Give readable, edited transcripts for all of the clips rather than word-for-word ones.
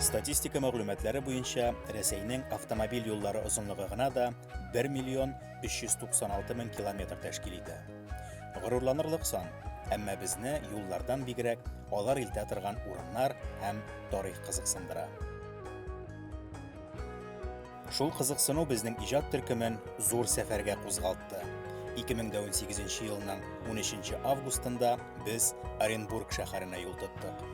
Статистика мәгълүматлары буенча, Рәсәйнең автомобиль юллары озынлыгы гына да 1 миллион 396 мең километр тәшкил итә. Горурланырлык сан, әмма безне юллардан бигрәк алар илтә торган урыннар һәм тарих кызыксындыра. Шул кызыксыну безнең иҗат төркемен зур сәфәргә кузгалтты. 2018 елның 13 августында без Оренбург шәһәренә юл тоттык.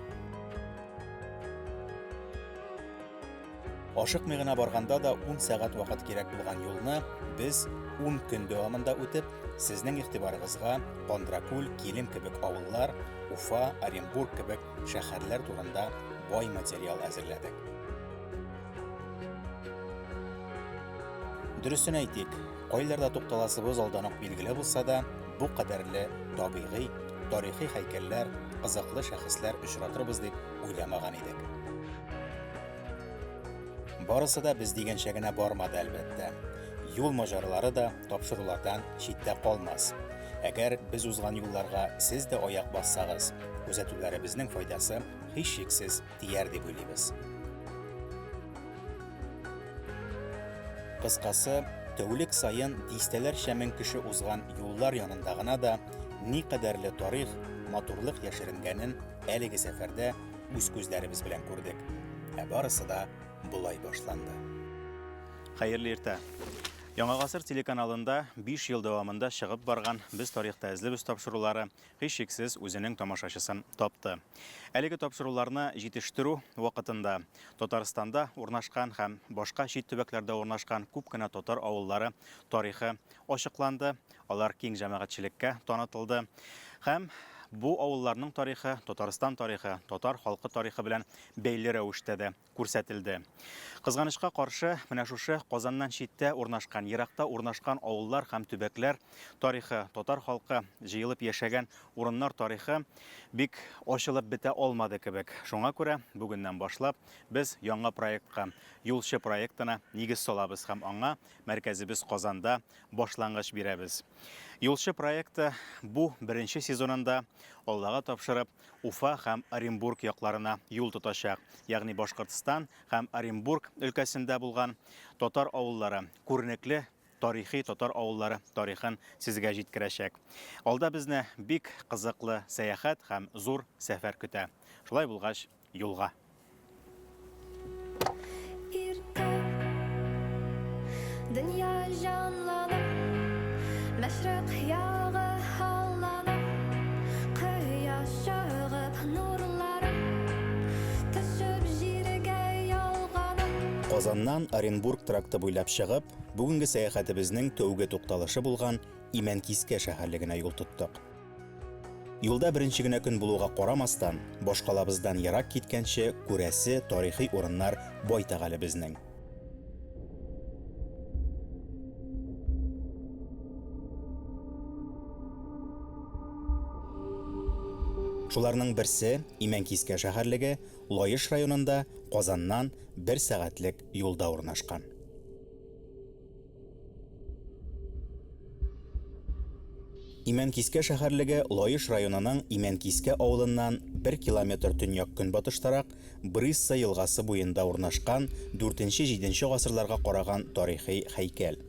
Ашыкмый гына барганда да 10 сәгать вакыт кирәк булган юлны без 10 көн дәвамында үтеп, сезнең игътибарыгызга Кондракүл, Килем кебек авыллар, Уфа, Оренбург кебек шәһәрләр турында бай материал әзерләдек. Дөресен әйтик, кайларда тукталасыбыз алдан ук билгеле булса да, бу кадәрле табигый, тарихи һәйкәлләр, кызыклы шәхесләр очратырбыз дип уйламаган идек. Барысы да без дигәнчә генә бармады әлбәттә. Юл маҗаралары да тапшырулардан читтә калмас. Әгәр без узган юлларга сез дә аяк бассагыз, күзәтүләребезнең файдасы һичшиксез тияр дип уйлыйбыз. Кыскасы, тәүлек сайын дистәләрчә мең кеше узган юллар янында гына да ни кадәрле тарих, матурлык яшеренгәнен әлеге сәфәрдә үз күзләребез белән күрдек. Барысы да булай башланды. Хәерле иртә. Яңа гасыр телеканалында 5 ел дәвамында чыгып барган без тарихта эзлебез тапшырулары һичшиксез үзенең тамашачысын тапты. Әлеге тапшыруларны җитештерү вакытында Татарстанда урнашкан һәм башка чит төбәкләрдә урнашкан күп кенә татар авыллары тарихы ачыкланды, алар киң җәмәгатьчелеккә танытылды һәм бу авылларның тарихы, Татарстан тарихы, татар халкы тарихы белән бәйле рәвештә дә күрсәтелде. Кызганычка каршы, менә шушы Казаннан читтә урнашкан, еракта урнашкан авыллар һәм төбәкләр тарихы, татар халкы җыелып яшәгән урыннар тарихы бик ачылып бетә алмады кебек. Шуңа күрә бүгеннән башлап без яңа проектка, юлчы проектына нигез салабыз һәм аңа мәркәзебез Казанда башлангыч бирәбез. Юлчы проекты бу беренче сезонында Аллага тапшырып Уфа һәм Оренбург якларына юл тотачак. Ягъни Башкортстан һәм Оренбург өлкәсендә булган татар авыллары, күренекле тарихи татар авыллары тарихын сезгә җиткерәчәк. Алда безне бик кызыклы сәяхәт һәм зур сәфәр көтә. Шулай булгач, юлга. Dünya canlanır, məşrəq yağı hallanır, Qıyaş çağıb nurlarım, Төшіп җиргә ялганım. Казаннан Оренбург тракты буйлап чыгып, бүгенге сәяхәтебезнең тәүге тукталышы булган Имәнкискә шәһәрлегенә юл тоттык. Юлда беренче генә көн булуга карамастан, башкалабыздан ярак киткәнче күрәсе тарихи урыннар байтак әле безнең. Шуларның берсе Имәнкискә шәһәрлеге Лаеш районында Казаннан 1 сәгатьлек юлда урнашкан. Имәнкискә шәһәрлеге Лаеш районының Имәнкискә авылыннан 1 километр төньяк көнбатыштарак Брысса елгасы буенда урнашкан 4-7 гасырларга караган тарихи һәйкәл.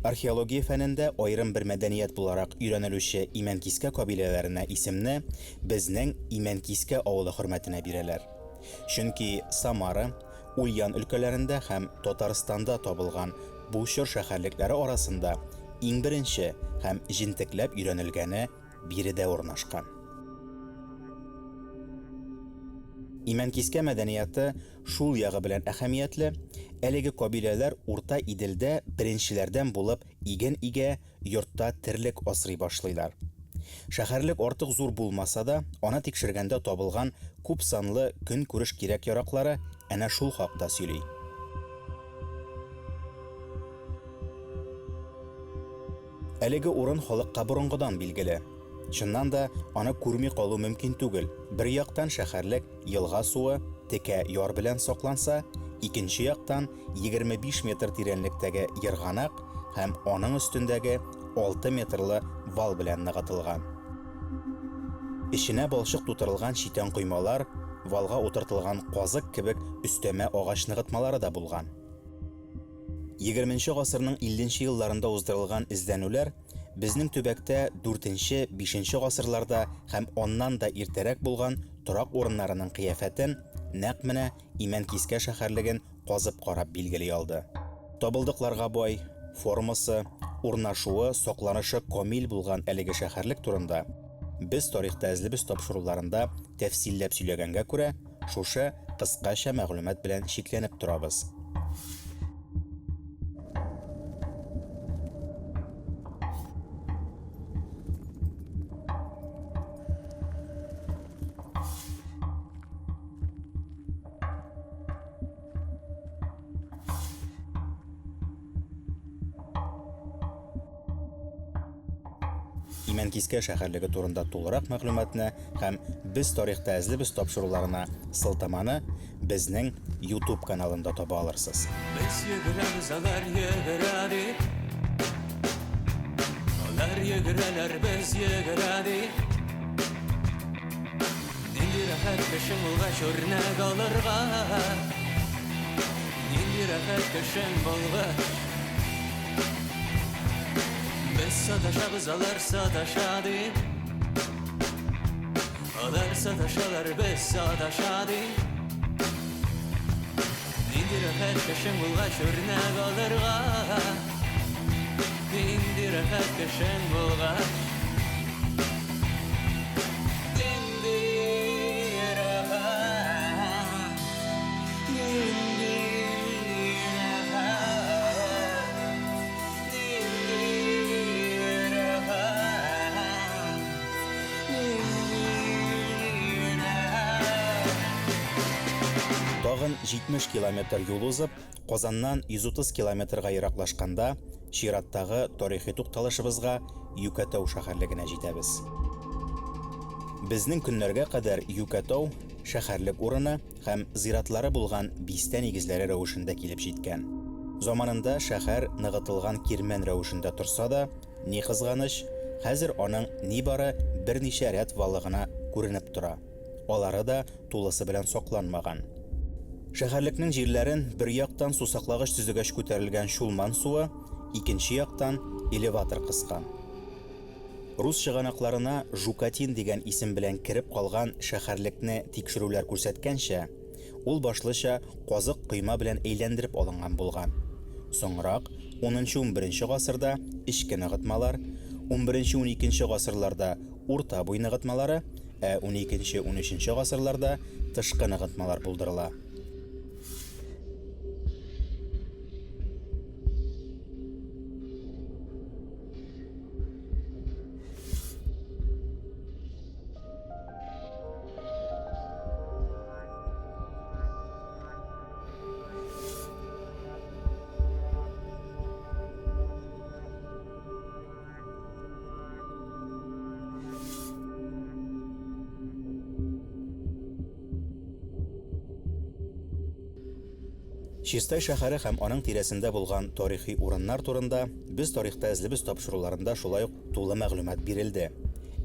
Археология фәнендә аерым бер мәдәният буларак өйрәнелүче Имәнкискә кабиләләренә исемне безнең Имәнкискә авылы хөрмәтенә бирәләр. Чөнки Самара, Ульян өлкәләрендә һәм Татарстанда табылган бу чор шәһәрлекләре арасында иң беренче һәм җентекләп өйрәнелгәне биредә урнашкан. Имәнкискә мәдәнияты шул ягы белән әһәмиятле, әлеге кабиләләр Урта Иделдә беренчеләрдән булып иген-игә йортта терлек асрый башлыйлар. Шәһәрлек артык зур булмаса да, аны тикшергәндә табылган күп санлы көн күреш кирәк-яраклары әнә шул хакта сөйли. Әлеге урын халыкка борынгыдан билгеле. Чыннан да аны күрми калу мөмкин түгел. Бер яктан шәһәрлек елга суы текә яр белән сакланса, икенче яктан 25 метр тирәнлектәге йырганак һәм аның өстендәге 6 метрлы вал белән ныгытылган. Эченә балчык тутырылган читән коймалар, валга утыртылган казык кебек өстәмә агач ныгытмалары да булган. 20 гасырның 50 елларында уздырылган эзләнүләр безнең төбәктә 4-5 гасырларда һәм оннан да иртәрәк булган торак урыннарының кыяфәтен нәкъ менә Имәнкискә шәһәрлеген казып карап билгели алды. Табылдыкларга бай, формасы, урнашуы, сакланышы камил булган әлеге шәһәрлек турында без тарихта эзлебез тапшыруларында тәфсилләп сөйләгәнгә күрә, шушы кыскача мәгълүмат белән шикләнеп торабыз. Имәнкискә шәһәрлеге турында тулырак мәгълүматны һәм без тарихта эзлебез тапшыруларына сылтаманы безнең YouTube каналында таба алырсыз. Biz yürürüz alar yürürik Alar yürürler biz yürürik Nindi rahat kışın bulgaç örnek alırga Nindi rahat kışın bulgaç Biz sadaşabız alar sadaşadı Alar sadaşalar biz sadaşadı Nindi rahat kışın bulgaç örnek alırga Nindi rahat kışın bulgaç Nindi rahat Nindi rahat Nindi rahat Nindi rahat Тагын 70 километр юл узып, Казаннан 130 километрга ераклашканда, чираттагы тарихи тукталышыбызга Юкатау шәһәрлегенә җитәбез. Безнең көннәргә кадәр Юкатау шәһәрлек урыны һәм зиратлары булган бистә нигезләре рәвешендә килеп җиткән. Заманында шәһәр ныгытылган кирмән рәвешендә торса да, ни кызганыч, хәзер аның нибары берничә рәт валыгына күренеп тора. Алары да тулысы белән сакланмаган. Шәһәрлекнең җирләрен бер яктан сусаклагыч төзегәч күтәрелгән Шулман суы, икенче яктан элеватор кыскан. Рус чыганакларына Жукатин дигән исем белән кирип калган шәһәрлекне тикшерүләр күрсәткәнчә, ул башлыча казык койма белән әйләндереп алынган булган. Соңрак 10-11 гасырда ичке ныгытмалар, 11-12 гасырларда урта буй ныгытмалары, 12-13 гасырларда тышкы ныгытмалар булдырыла. Чистай шәһәре һәм аның тирәсендә булган тарихи урыннар турында без тарихта эзлебез тапшыруларында шулай ук тулы мәгълүмат бирелде.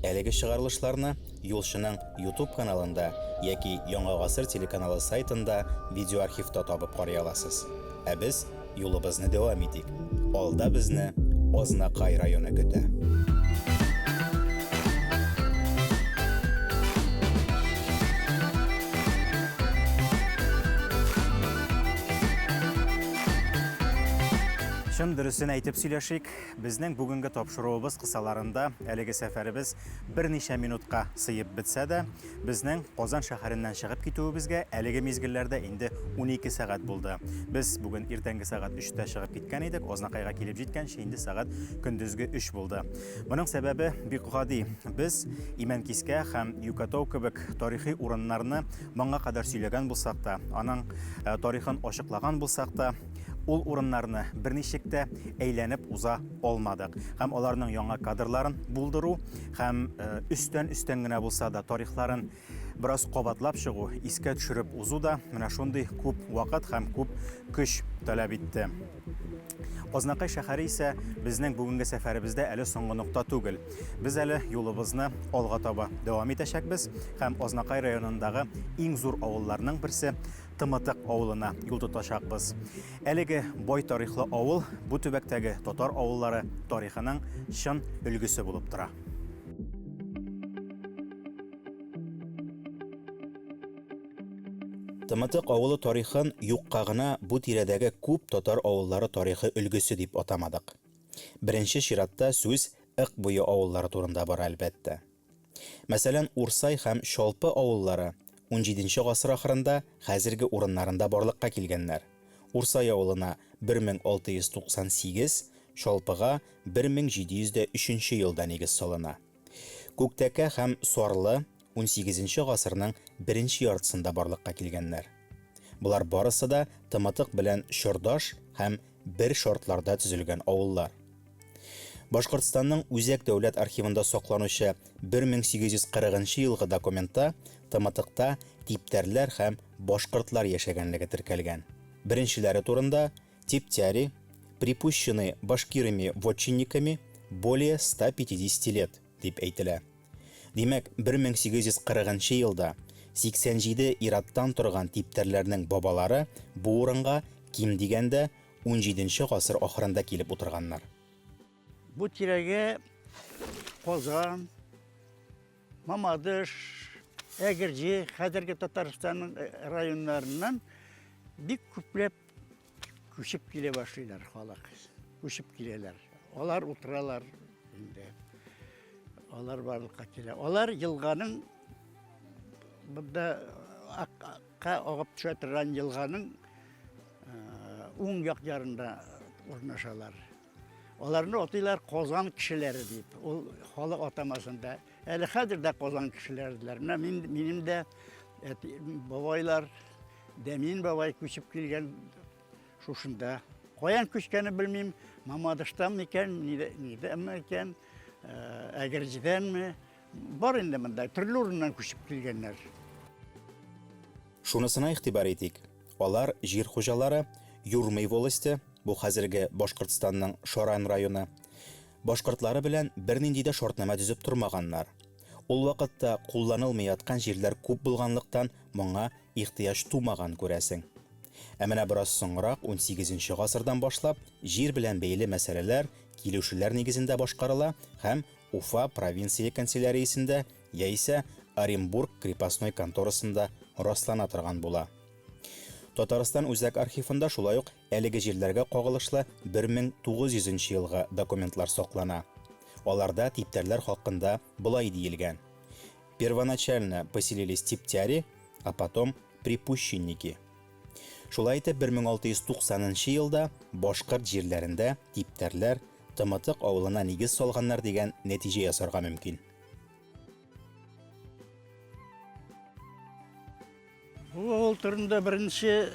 Әлеге чыгарылышларны Юлчының YouTube каналында яки Яңа гасыр телеканалы сайтында видеоархивта табып карый аласыз. Ә без юлыбызны дәвам итик. Алда безне Азнакай районы көтә. Шын дөресен әйтеп сөйләшик, безнең бүгенге тапшыруыбыз кысаларында әлеге сәфәребез берничә минутка сыеп бетсә дә, безнең Казан шәһәреннән чыгып китүебезгә әлеге мизгелләрдә инде 12 сәгать булды. Без бүген иртәнге сәгать 3-тә чыгып киткән идек, Азнакайга килеп җиткәнче инде сәгать көндезге 3 булды. Моның сәбәбе бик гади. Без Имәнкискә һәм Юкатау кебек тарихи урыннарны моңа кадәр сөйләгән булсак та, аның тарихын ачыклаган булсак та, ул урыннарны берничектә әйләнеп уза алмадык. Һәм аларның яңа кадрларын булдыру һәм үстән генә булса да тарихларын бераз кабатлап чыгу, искә төшереп узу да менә шундый күп вакыт һәм күп көч таләп итте. Азнакай шәһәре исә безнең бүгенге сәфәребездә әле соңгы нокта түгел. Без әле юлыбызны алга таба дәвам итәчәкбез һәм Азнакай районындагы иң зур авылларның берсе Тымытык авылына юл тотачакбыз. Әлеге бай тарихлы авыл бу төбәктәге татар авыллары тарихының чын өлгесе булып тора. Тымытык авылы тарихын юкка гына бу тирәдәге күп татар авыллары тарихы өлгесе дип атамадык. Беренче чиратта сүз Ык буе авыллары турында бара әлбәттә. Мәсәлән, Урсай һәм Шалпы авыллары 17-нче гасыр ахырында хәзерге урыннарында барлыкка килгәннәр. Урсай авылына 1698, Шалпыга 1703 елда нигез салына. Күктәкә һәм Сарлы 18-нче гасырның беренче яртысында барлыкка килгәннәр. Булар барысы да Тымытык белән чордаш һәм бер шартларда төзелгән авыллар. Башкортстанның Үзәк дәүләт архивында сакланучы 1840 елгы документта Тымытыкта типтәрләр һәм башкортлар яшәгәнлеге теркәлгән. Беренчеләре турында типтяри, припущены башкирами вотчинниками более 150 лет дип әйтелә. Димәк, 1840 елда 87 ираттан торган типтәрләрнең бабалары бу урынга ким дигәндә 17-нче гасыр ахырында килеп утырганнар. Bu тирәгә Казан, Мамадыш, Әгерҗе, хәзерге Татарстанның районнарыннан бик күпләп күчеп килә башлыйлар халык. Күчеп киләләр. Алар утыралар инде. Алар барлыкка килә. Алар елганың бunda акка агып төшә торган елганың уң як ярында урнашалар. Аларны атыйлар Казан кешеләре дип. Ул халык атамасында. Әле хәзер дә Казан кешеләрдиләр. Минем дә бабайлар, Дәмин бабай күчеп килгән шушында. Каян күчкәне белмим. Мамадыштан микән, нидәме икән, Әгерҗедәнме? Бар инде монда төрле урыннан күчеп килгәннәр. Шунысына игътибар итик. Алар җир хуҗалары, Юрмый волости, бу хәзерге Башкортстанның Шаран районы, башкортлары белән бернинди дә шартнама төзеп тормаганнар. Ул вакытта кулланылмый яткан җирләр күп булганлыктан моңа ихтыяҗ тумаган күрәсең. Ә менә бераз соңрак 18-нче гасырдан башлап җир белән бәйле мәсьәләләр килешүләр нигезендә башкарыла һәм Уфа провинция канцеляриясендә яисә Оренбург крепостной конторасында раслана торган була. Татарстан Үзәк архивында шулай ук әлеге җирләргә кагылышлы 1900 елгы документлар саклана. Аларда типтәрләр хакында булай диелгән. Первоначально поселились типтяри, а потом припущенники. Шулай итеп 1690 елда башкорт җирләрендә типтәрләр Тымытык авылына нигез салганнар дигән нәтиҗә ясарга мөмкин. Бу авыл турында беренче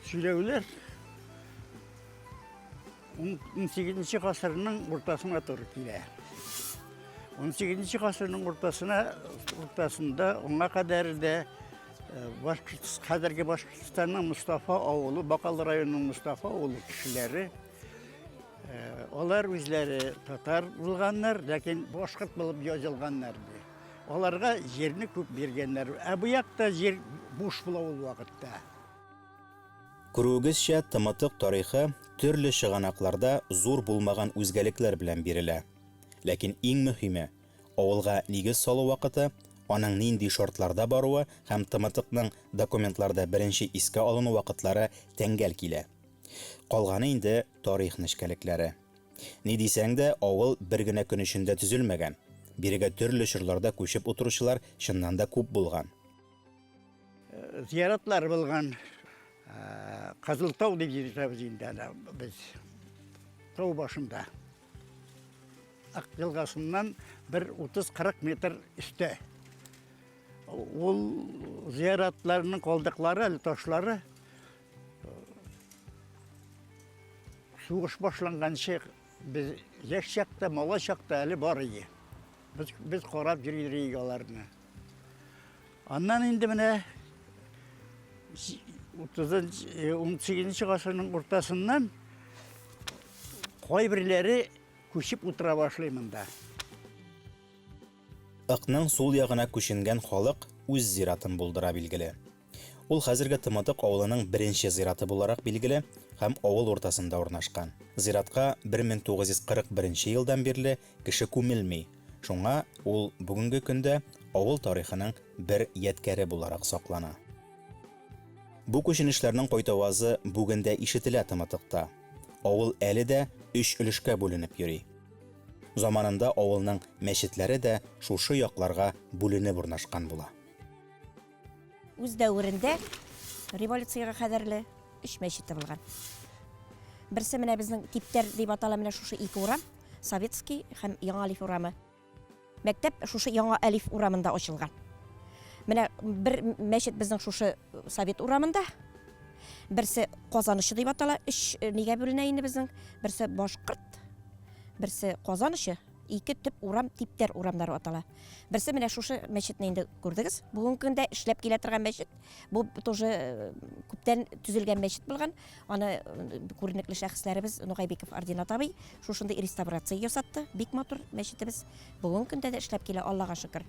сөйләүләр 18-нче гасырның уртасына туры килә. 18-нче гасырның уртасында аңа кадәр дә хәзерге Башкортстанның Мустафа авылы, Бакал районының Мустафа авылы кешеләре, алар үзләре татар булганнар, ләкин башкорт булып язылганнар. Аларга җирне күп биргәннәр. Ә бу якта җир буш була ул вакытта. Күрүегезчә, Тымытык тарихы төрле чыганакларда зур булмаган үзгәлекләр белән бирелә. Ләкин иң мөһиме, авылга нигез салу вакыты, аның нинди шартларда баруы һәм Тымытыкның документларда беренче искә алыну вакытлары тәңгәл килә. Калганы инде тарих нечкәлекләре. Ни дисәң дә, авыл бер генә көн эчендә төзелмәгән. Бирегә төрле чорларда күчеп утыручылар чыннан да күп булган. Зияратлар булган. Кызылтау дип йөрибез инде без. Тау башында. Ак елгасыннан 30-40 метр өстә. Ул зияратларның калдыклары, әле ташлары сугыш башланганчы без яшь чакта, мала чакта әле бар иде. Biz qarab yürüyürük alarını. Ondan indi менә 18 ғасырның ортасынан кайберләре күчеп утыра башлый монда. Ыкның сул ягына күченгән халык үз зиратын булдыра билгеле. Ул хәзерге Тымытык авылының беренче зираты буларак билгеле һәм авыл уртасында урнашкан. Зиратка 1941 елдан бирле кеше күмелми. Шуңа ул бүгенге көндә авыл тарихының бер ядкәре буларак саклана. Бу күченешләрнең кайтавазы бүгендә ишетелә Тымытыкта. Авыл әле дә 3 өлешкә бүленеп йөри. Заманында авылның мәчетләре дә шушы якларга бүленеп урнашкан була. Үз дәверендә революцияга кадәрле 3 мәчет булган. Берсе менә безнең типтәр дип атала менә шушы 2 урам, Советский һәм Яңа Алиф урамы. Мәктәп шушы Яңа Алиф урамында ачылган. Менә бер мәчет безнең шушы Совет урамында. Берсе Казанышы дип атала, 3 нигә бүленә инде безнең. Берсе Башкорт, берсе Казанышы. 2 төп урам, типтәр урамнары атала. Берсе менә шушы мәчетне инде күрдегез. Бүгенге көндә эшләп килә торган мәчет. Бу тоже күптән төзелгән мәчет булган. Аны күренекле шәхесләребез Нугайбеков Ординат абый шушында реставрация ясатты. Бик матур мәчетебез. Бүгенге көндә дә эшләп килә, Аллага шөкер.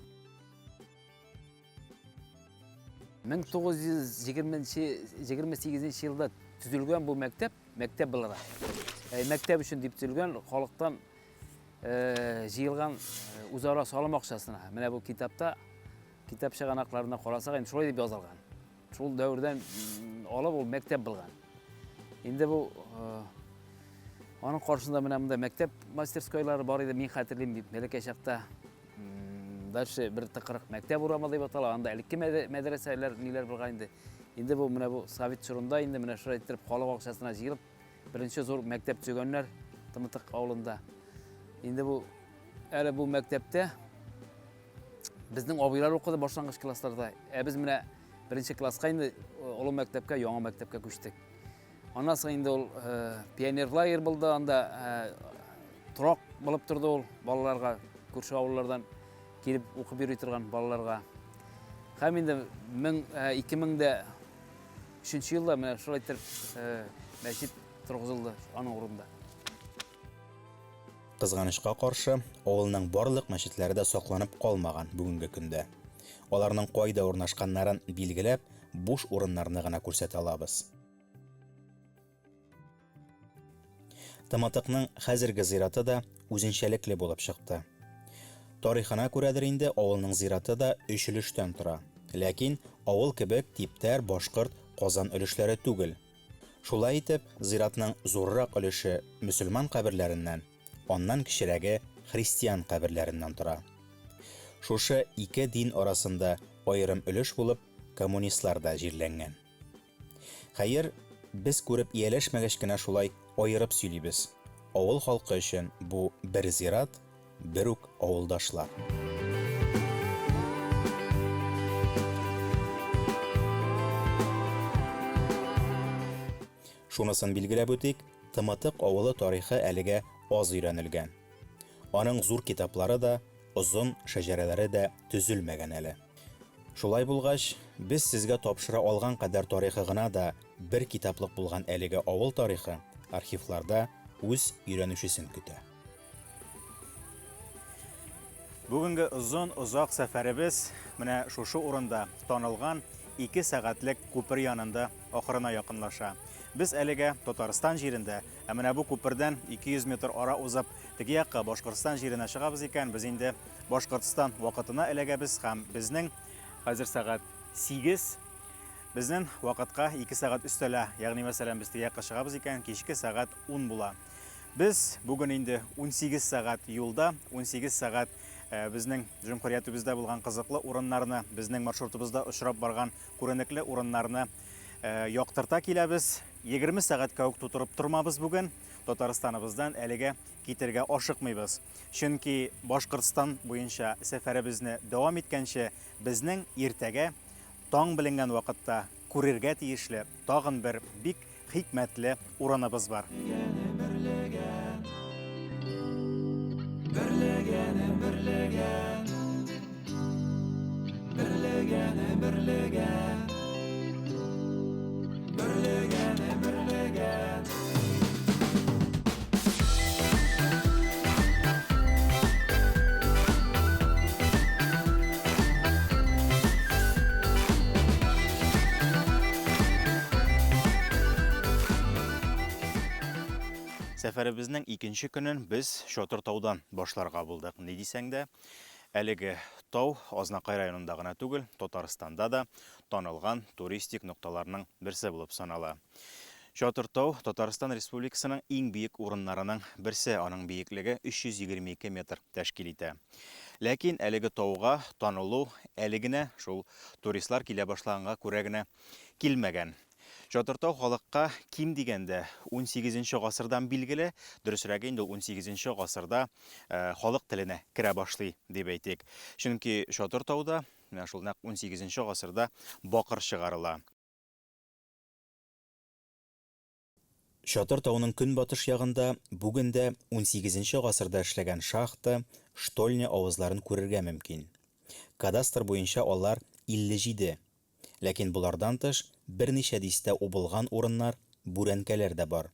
1928 елда төзелгән бу мәктәп булара. Мәктәп өчен дип төзелгән, халыктан жиылган үзара салым акчасына. Менә бу китапта, китап чыганакларына карасак, инде шулай дип язылган. Шул дәвердән алып ул мәктәп булган. Инде бу аның каршында менә монда мәктәп мастерскойлары бар иде, мин хәтерлим, бәләкәй чакта. Дальше бер тыкырык мәктәп урамы дип атала, анда элекке мәдрәсәләр ниләр булган инде. Инде бу менә бу Совет чорында инде менә шулай итеп халык акчасына җыелып, беренче зур мәктәп төзегәннәр Тымытык авылында. Инде бу әле бу мәктәптә безнең абыйлар укыды башлангыч классларда. Без менә беренче класска инде олы мәктәпкә, яңа мәктәпкә күчтек. Аннан соң инде ул пионер лагерь булды, анда турак булып торды ул балаларга, күрше авыллардан килеп укып йөри торган балаларга. Һәм инде 2003 елда менә шулай итеп мәчет тургызылды аның урында. Кызганычка каршы, авылның барлык мәчетләре дә сакланып калмаган бүгенге көндә. Аларның кайда урнашканнарын билгеләп, буш урыннарны гына күрсәтә алабыз. Тымытыкның хәзерге зираты да үзенчәлекле булып чыкты. Тарихына күрәдер инде авылның зираты да 3 өлештән тора. Ләкин авыл кебек типтәр Башкорт, Казан өлешләре түгел. Шулай итеп, зиратның зуррак өлеше мөселман каберләреннән, аннан кичерәге христиан каберләреннән тора. Шушы 2 дин арасында аерым өлеш булып коммунистлар да җирләнгән. Хәер, без күреп ияләшмәгәч кенә шулай аерып сөйлибез. Авыл халкы өчен бу бер зират, бер үк авылдашлар. Шунысын билгеләп үтик, Тымытык авылы тарихы әлегә аз өйрәнелгән. Аның зур китаплары да, озын шәҗәрәләре дә төзелмәгән әле. Шулай булгач, без сезгә тапшыра алган кадәр тарихы гына да бер китаплык булган әлеге авыл тарихы архивларда үз өйрәнүчесен көтә. Бүгенге озак сәфәребез менә шушы урында танылган 2 сәгатьлек күпер янында ахырына якынлаша. Без әлегә Татарстан җирендә, менә бу күпердән 200 метр ара узып, теге якка Башкортстан җиренә чыгабыз икән. Без инде Башкортстан вакытына эләгәбез һәм безнең хәзер сәгать 8. Безнең вакытка 2 сәгать өстәлә, ягъни мәсәлән без теге якка чыгабыз икән, кичке сәгать 10 була. Без бүген инде 18 сәгать юлда, 18 сәгать безнең җумһуриятыбызда булган кызыклы урыннарны, безнең маршрутыбызда очрап барган күренекле урыннарны яктырта киләбез. 20 сәгатькә үк тутырып тормабыз бүген. Татарстаныбыздан әлегә китергә ашыкмыйбыз. Чөнки Башкортстан буенча сәфәребезне дәвам иткәнче безнең иртәгә таң беленгән вакытта күрергә тиешле тагын бер бик хикмәтле урыныбыз бар. Сәфәребезнең икенче көнен без Шотыр таудан башларга булдык. Ни дисәң дә, әлеге тау Азнакай районында гына түгел, Татарстанда да танылган туристик нокталарның берсе булып санала. Шотыр тау Татарстан Республикасының иң биек урыннарының берсе, аның биеклеге 322 метр тәшкил итә. Ләкин әлеге тауга танылу әле генә шул туристлар килә башлаганга күрә генә килмәгән. Шотыр тау халыкка ким дигәндә 18 гасырдан билгеле, дөресрәге инде 18 гасырда халык теленә керә башлый дип әйтик. Чөнки Шотыр тауда менә шул нәкъ 18 гасырда бакыр чыгарыла. Шотыр тауның көнбатыш ягында бүгендә 18 гасырда эшләгән шахта, штольня авызларын күрергә мөмкин. Кадастр буенча алар 57. Ләкин булардан тыш берничә дистә убылган урыннар, бүрәнкәләр дә бар.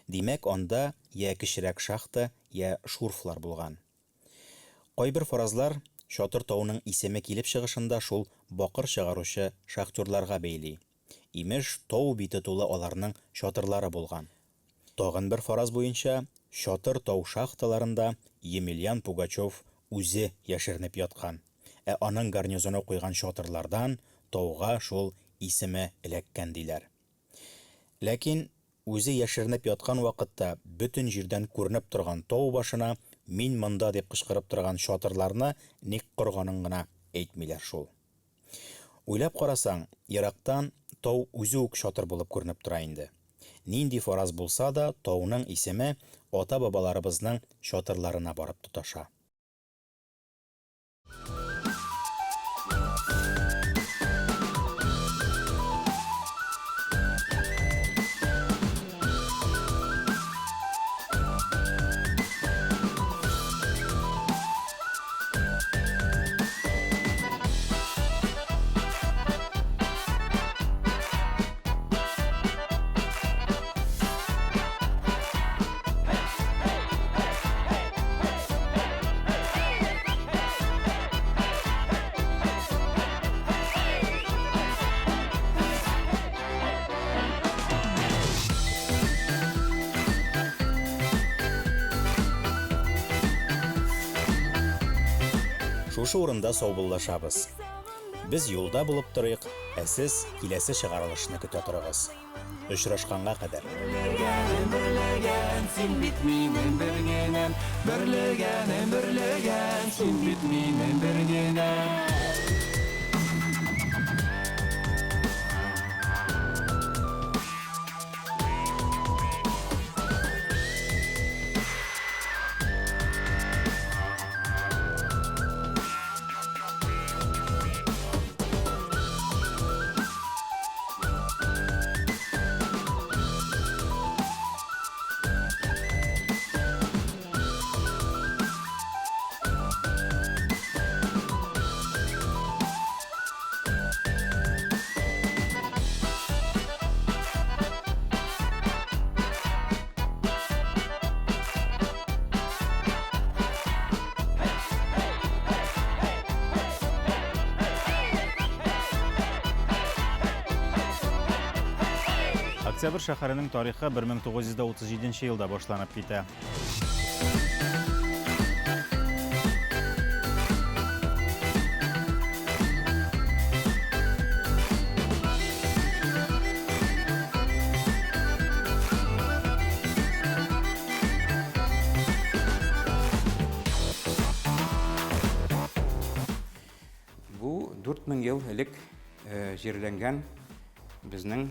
Димәк, анда я кечерәк шахта, я шурфлар булган. Кайбер фаразлар Шотыр тауның исеме килеп чыгышында шул бакыр чыгаручы шахтёрларга бәйли. Имеш, тау бите тулы аларның шатырлары булган. Тагын бер фараз буенча, Шотыр тау шахталарында Емельян Пугачев үзе яшеренеп яткан. Аның гарнизоны куйган шатырлардан тауга шул исеме эләккән диләр. Ләкин үзе яшеренеп яткан вакытта бөтен җирдән күренеп торган тау башына мин монда дип кычкырып торган шатырларны ник корганын гына әйтмиләр шул. Уйлап карасаң, ерактан тау үзе үк шатыр булып күренеп тора инде. Нинди фараз булса да, тауның исеме ата-бабаларыбызның шатырларына барып тоташа. Шушы урында саубуллашабыз. Без юлда булып торыйк, ә сез киләсе чыгарылышны көтә торыгыз. Очрашканга кадәр. Син бит минем бер генәм, берлегән, син бит минем бер генәм. Октябрь шәһәренең тарихы 1937 елда башланып китә. Бу 4000 ел элек җирләнгән безнең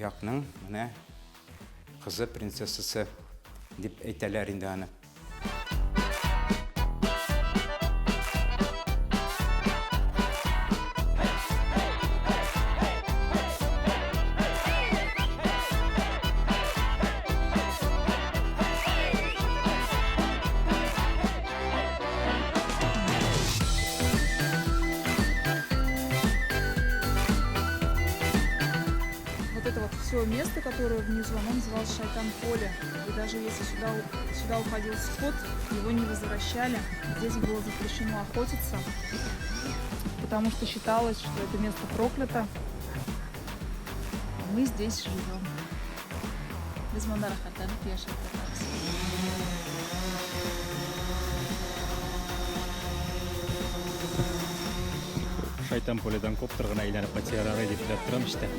якның менә кызы принцессасы дип әйтәләр инде аны. Все место, которое внизу, оно называлось Шайтан-поле. И даже если сюда уходил скот, его не возвращали. Здесь было запрещено охотиться, потому что считалось, что это место проклято. Мы здесь живем. Біз мында рахаттанып яшап жатамыз. Шайтан поледан коптырғына әйләніп қайтсарары деп тұрам ішті.